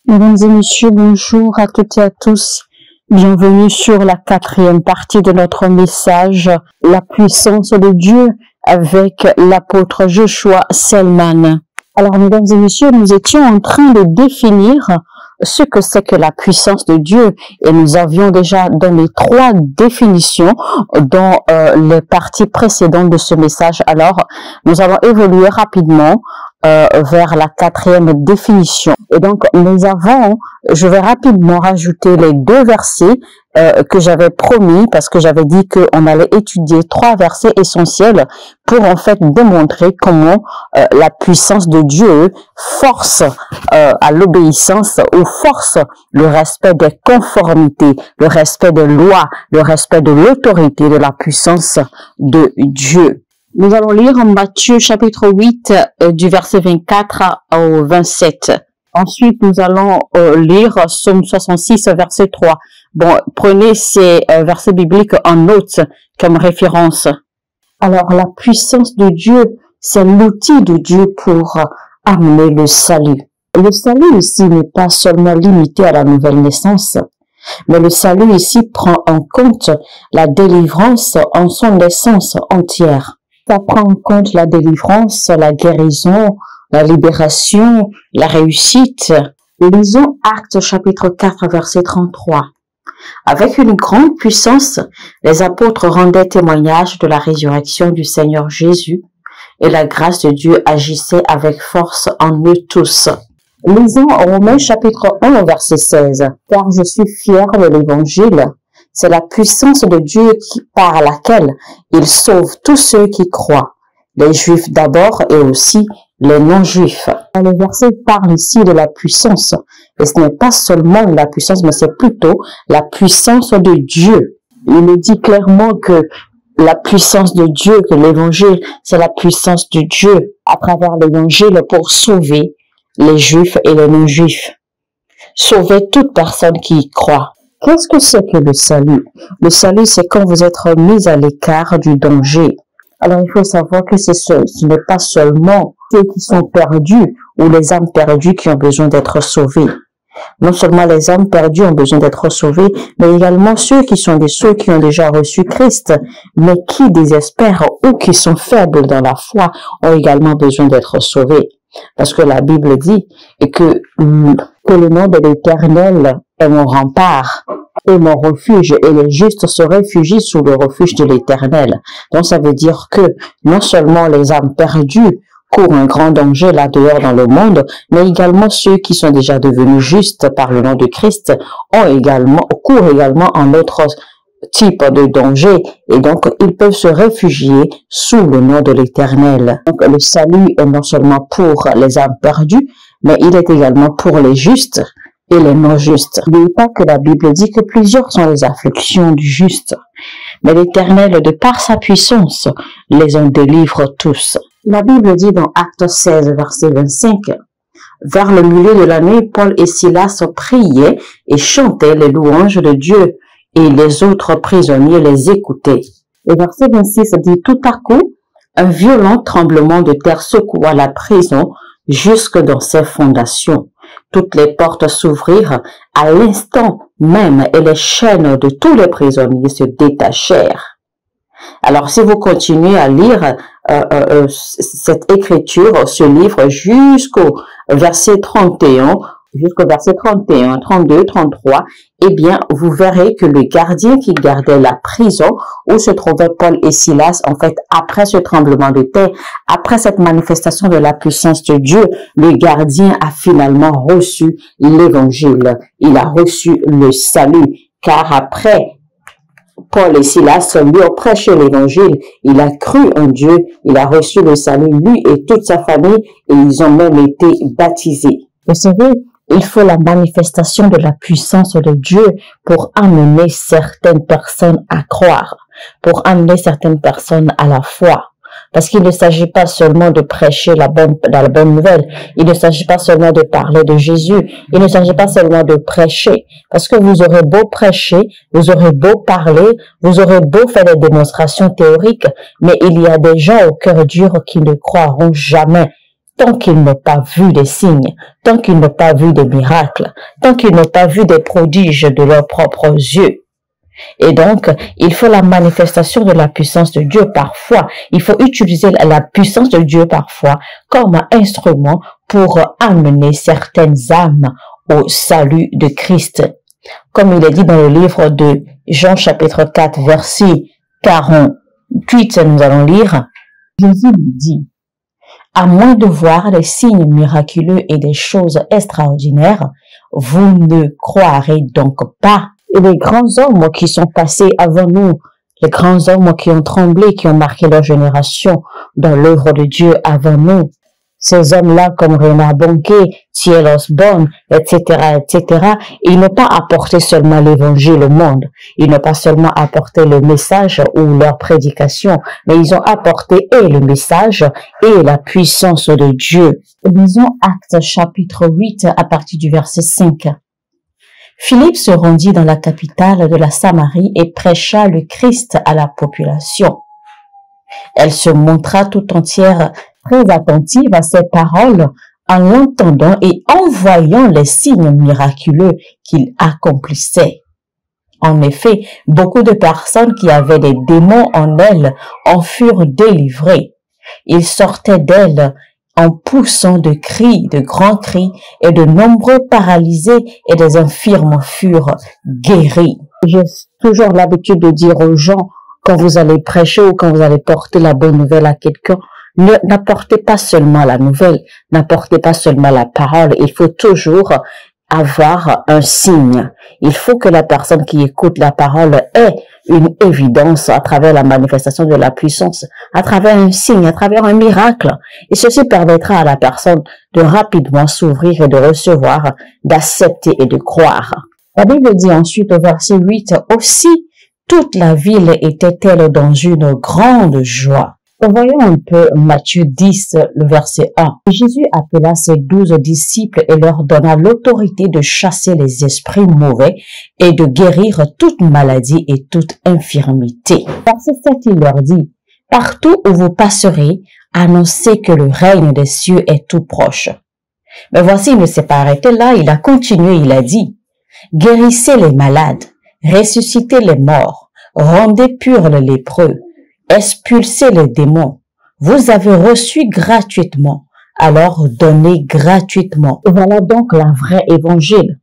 Mesdames et messieurs, bonjour à toutes et à tous. Bienvenue sur la 4e partie de notre message, la puissance de Dieu avec l'apôtre Joshua Selman. Alors, mesdames et messieurs, nous étions en train de définir ce que c'est que la puissance de Dieu et nous avions déjà donné 3 définitions dans les parties précédentes de ce message. Alors, nous allons évoluer rapidement vers la 4e définition. Et donc, je vais rapidement rajouter les 2 versets que j'avais promis parce que j'avais dit qu'on allait étudier 3 versets essentiels pour en fait démontrer comment la puissance de Dieu force à l'obéissance ou force le respect des conformités, le respect des lois, le respect de l'autorité de la puissance de Dieu. Nous allons lire Matthieu chapitre 8 du verset 24 au 27. Ensuite, nous allons lire Psaume 66 verset 3. Bon, prenez ces versets bibliques en note comme référence. Alors, la puissance de Dieu, c'est l'outil de Dieu pour amener le salut. Le salut ici n'est pas seulement limité à la nouvelle naissance, mais le salut ici prend en compte la délivrance en son essence entière. Ça prend en compte la délivrance, la guérison, la libération, la réussite. Lisons Actes chapitre 4 verset 33. Avec une grande puissance, les apôtres rendaient témoignage de la résurrection du Seigneur Jésus et la grâce de Dieu agissait avec force en eux tous. Lisons Romains chapitre 1 verset 16. Car je suis fier de l'évangile. C'est la puissance de Dieu par laquelle il sauve tous ceux qui croient, les Juifs d'abord et aussi les non-Juifs. Le verset parle ici de la puissance, et ce n'est pas seulement la puissance, mais c'est plutôt la puissance de Dieu. Il nous dit clairement que la puissance de Dieu, que l'évangile, c'est la puissance de Dieu à travers l'évangile pour sauver les Juifs et les non-Juifs. Sauver toute personne qui y croit. Qu'est-ce que c'est que le salut? Le salut, c'est quand vous êtes mis à l'écart du danger. Alors, il faut savoir que ce n'est pas seulement ceux qui sont perdus ou les âmes perdues qui ont besoin d'être sauvés. Non seulement les âmes perdues ont besoin d'être sauvées, mais également ceux qui ont déjà reçu Christ, mais qui désespèrent ou qui sont faibles dans la foi ont également besoin d'être sauvés. Parce que la Bible dit que le nom de l'Éternel est mon rempart et mon refuge, et les justes se réfugient sous le refuge de l'Éternel. Donc ça veut dire que non seulement les âmes perdues courent un grand danger là-dehors dans le monde, mais également ceux qui sont déjà devenus justes par le nom de Christ courent également en autre type de danger, et donc ils peuvent se réfugier sous le nom de l'Éternel. Donc le salut est non seulement pour les âmes perdues, mais il est également pour les justes et les non justes. N'oubliez pas que la Bible dit que plusieurs sont les afflictions du juste, mais l'Éternel, de par sa puissance, les en délivre tous. La Bible dit dans Actes 16, verset 25, « Vers le milieu de la nuit, Paul et Silas priaient et chantaient les louanges de Dieu, et les autres prisonniers les écoutaient. » Le verset 26 dit, « Tout à coup, un violent tremblement de terre secoua la prison jusque dans ses fondations. Toutes les portes s'ouvrirent à l'instant même et les chaînes de tous les prisonniers se détachèrent. » Alors, si vous continuez à lire cette écriture, ce livre jusqu'au verset 31, 32, 33, eh bien, vous verrez que le gardien qui gardait la prison où se trouvaient Paul et Silas, en fait, après ce tremblement de terre, après cette manifestation de la puissance de Dieu, le gardien a finalement reçu l'évangile. Il a reçu le salut, car après Paul et Silas lui ont prêché l'évangile, il a cru en Dieu, il a reçu le salut, lui et toute sa famille, et ils ont même été baptisés. Vous savez, il faut la manifestation de la puissance de Dieu pour amener certaines personnes à croire, pour amener certaines personnes à la foi. Parce qu'il ne s'agit pas seulement de prêcher la bonne nouvelle, il ne s'agit pas seulement de parler de Jésus, il ne s'agit pas seulement de prêcher. Parce que vous aurez beau prêcher, vous aurez beau parler, vous aurez beau faire des démonstrations théoriques, mais il y a des gens au cœur dur qui ne croiront jamais tant qu'ils n'ont pas vu des signes, tant qu'ils n'ont pas vu des miracles, tant qu'ils n'ont pas vu des prodiges de leurs propres yeux. Et donc, il faut la manifestation de la puissance de Dieu parfois. Il faut utiliser la puissance de Dieu parfois comme un instrument pour amener certaines âmes au salut de Christ. Comme il est dit dans le livre de Jean chapitre 4 verset 48, nous allons lire. Jésus lui dit, à moins de voir des signes miraculeux et des choses extraordinaires, vous ne croirez donc pas. Et les grands hommes qui sont passés avant nous, les grands hommes qui ont tremblé, qui ont marqué leur génération dans l'œuvre de Dieu avant nous, ces hommes-là comme Reinhard Bonnke, T.L. Osborne, etc., ils n'ont pas apporté seulement l'évangile au monde. Ils n'ont pas seulement apporté le message ou leur prédication, mais ils ont apporté et le message et la puissance de Dieu. Lisons Actes chapitre 8 à partir du verset 5. Philippe se rendit dans la capitale de la Samarie et prêcha le Christ à la population. Elle se montra tout entière très attentive à ses paroles en l'entendant et en voyant les signes miraculeux qu'il accomplissait. En effet, beaucoup de personnes qui avaient des démons en elles en furent délivrées. Ils sortaient d'elles en poussant de cris, de grands cris, et de nombreux paralysés et des infirmes furent guéris. J'ai toujours l'habitude de dire aux gens, quand vous allez prêcher ou quand vous allez porter la bonne nouvelle à quelqu'un, n'apportez pas seulement la nouvelle, n'apportez pas seulement la parole, il faut toujours avoir un signe. Il faut que la personne qui écoute la parole ait une évidence à travers la manifestation de la puissance, à travers un signe, à travers un miracle. Et ceci permettra à la personne de rapidement s'ouvrir et de recevoir, d'accepter et de croire. La Bible dit ensuite au verset 8, « Aussi, toute la ville était-elle dans une grande joie. » Voyons un peu Matthieu 10, le verset 1. Jésus appela ses 12 disciples et leur donna l'autorité de chasser les esprits mauvais et de guérir toute maladie et toute infirmité. Verset 7, il leur dit, « Partout où vous passerez, annoncez que le règne des cieux est tout proche. » Mais voici, il ne s'est pas arrêté là, il a continué, il a dit, « Guérissez les malades, ressuscitez les morts, rendez purs les lépreux, expulsez les démons. Vous avez reçu gratuitement, alors donnez gratuitement. » Voilà donc la vraie évangile.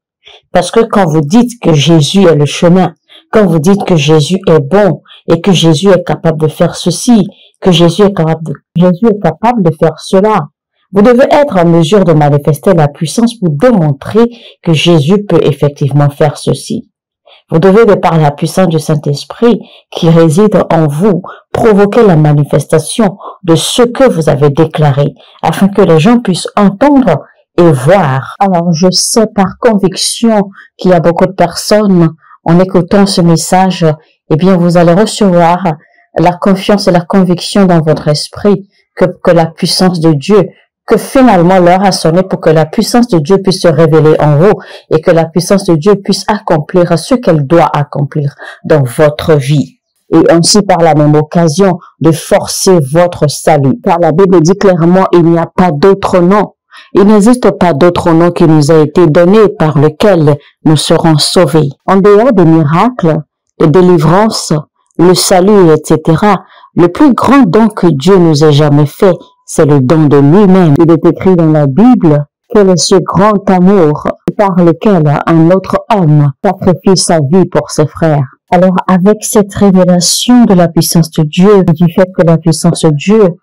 Parce que quand vous dites que Jésus est le chemin, quand vous dites que Jésus est bon et que Jésus est capable de faire ceci, que Jésus est capable de faire cela, vous devez être en mesure de manifester la puissance pour démontrer que Jésus peut effectivement faire ceci. Vous devez, de par la puissance du Saint-Esprit qui réside en vous, provoquer la manifestation de ce que vous avez déclaré, afin que les gens puissent entendre et voir. Alors, je sais par conviction qu'il y a beaucoup de personnes, en écoutant ce message, eh bien, vous allez recevoir la confiance et la conviction dans votre esprit que la puissance de Dieu, que finalement l'heure a sonné pour que la puissance de Dieu puisse se révéler en vous et que la puissance de Dieu puisse accomplir ce qu'elle doit accomplir dans votre vie. Et ainsi par la même occasion de forcer votre salut. Car la Bible dit clairement, il n'y a pas d'autre nom. Il n'existe pas d'autre nom qui nous a été donné par lequel nous serons sauvés. En dehors des miracles, des délivrances, le salut, etc., le plus grand don que Dieu nous ait jamais fait, c'est le don de lui-même. Il est écrit dans la Bible, quel est ce grand amour par lequel un autre homme sacrifie sa vie pour ses frères. Alors, avec cette révélation de la puissance de Dieu, du fait que la puissance de Dieu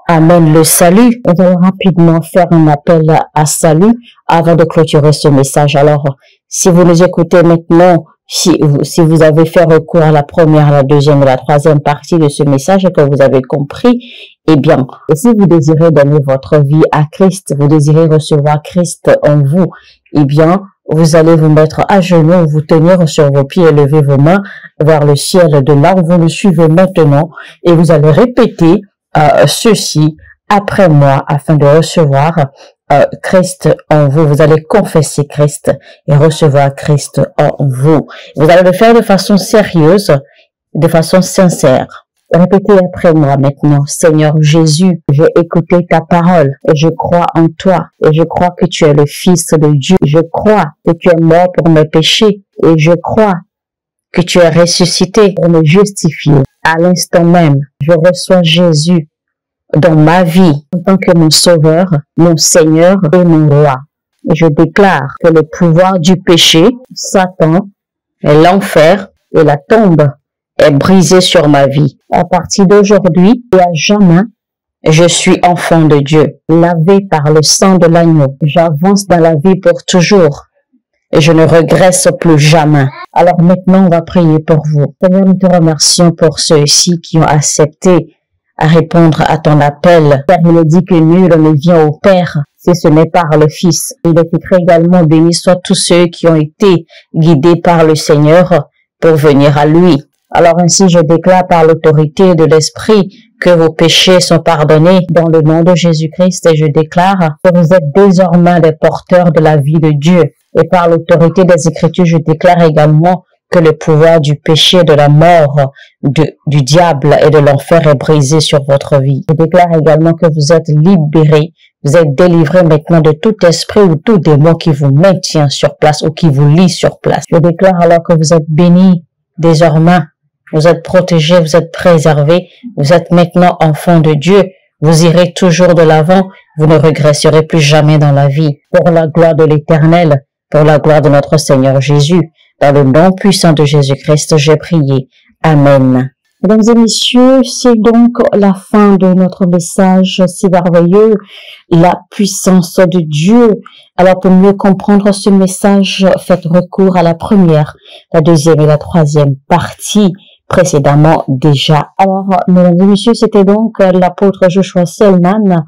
amène le salut, on va rapidement faire un appel à salut avant de clôturer ce message. Alors, si vous nous écoutez maintenant, si vous avez fait recours à la première, la deuxième et la troisième partie de ce message et que vous avez compris, eh bien, si vous désirez donner votre vie à Christ, vous désirez recevoir Christ en vous, eh bien, vous allez vous mettre à genoux, vous tenir sur vos pieds et lever vos mains vers le ciel de là où vous le suivez maintenant et vous allez répéter ceci après moi afin de recevoir Christ en vous. Vous allez confesser Christ et recevoir Christ en vous. Vous allez le faire de façon sérieuse, de façon sincère. Répétez après moi maintenant. Seigneur Jésus, j'ai écouté ta parole et je crois en toi et je crois que tu es le Fils de Dieu. Je crois que tu es mort pour mes péchés et je crois que tu es ressuscité pour me justifier. À l'instant même, je reçois Jésus dans ma vie en tant que mon Sauveur, mon Seigneur et mon Roi. Je déclare que le pouvoir du péché, Satan, l'enfer et la tombe est brisé sur ma vie. À partir d'aujourd'hui et à jamais, je suis enfant de Dieu, lavé par le sang de l'agneau. J'avance dans la vie pour toujours et je ne regrette plus jamais. Alors maintenant, on va prier pour vous. Seigneur, nous te remercions pour ceux-ci qui ont accepté à répondre à ton appel. Car il est dit que nul ne vient au Père si ce n'est par le Fils. Il est écrit également, bénis soient tous ceux qui ont été guidés par le Seigneur pour venir à lui. Alors ainsi, je déclare par l'autorité de l'Esprit que vos péchés sont pardonnés dans le nom de Jésus-Christ et je déclare que vous êtes désormais les porteurs de la vie de Dieu. Et par l'autorité des Écritures, je déclare également que le pouvoir du péché, de la mort, du diable et de l'enfer est brisé sur votre vie. Je déclare également que vous êtes libérés, vous êtes délivrés maintenant de tout esprit ou tout démon qui vous maintient sur place ou qui vous lie sur place. Je déclare alors que vous êtes bénis désormais, vous êtes protégés, vous êtes préservés, vous êtes maintenant enfants de Dieu. Vous irez toujours de l'avant, vous ne régresserez plus jamais dans la vie. Pour la gloire de l'Éternel, pour la gloire de notre Seigneur Jésus, dans le nom puissant de Jésus-Christ, j'ai prié. Amen. Mesdames et messieurs, c'est donc la fin de notre message si merveilleux, la puissance de Dieu. Alors pour mieux comprendre ce message, faites recours à la première, la deuxième et la troisième partie précédemment déjà. Alors, mesdames et messieurs, c'était donc l'apôtre Joshua Selman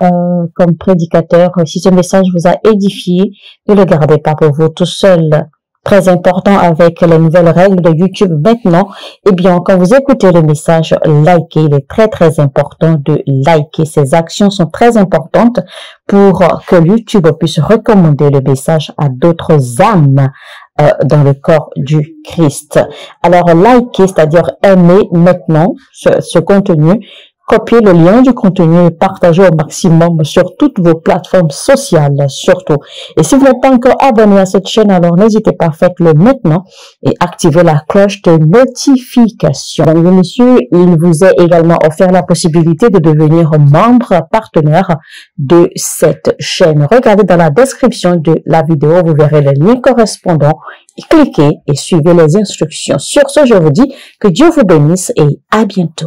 comme prédicateur. Si ce message vous a édifié, ne le gardez pas pour vous tout seul. Très important avec les nouvelles règles de YouTube maintenant. Eh bien, quand vous écoutez le message, likez. Il est très important de liker. Ces actions sont très importantes pour que YouTube puisse recommander le message à d'autres âmes dans le corps du Christ. Alors, liker, c'est-à-dire aimer maintenant ce contenu. Copiez le lien du contenu et partagez au maximum sur toutes vos plateformes sociales, surtout. Et si vous n'êtes pas encore abonné à cette chaîne, alors n'hésitez pas, faites-le maintenant et activez la cloche de notification. Mesdames et messieurs, il vous est également offert la possibilité de devenir membre partenaire de cette chaîne. Regardez dans la description de la vidéo, vous verrez le lien correspondant. Cliquez et suivez les instructions. Sur ce, je vous dis que Dieu vous bénisse et à bientôt.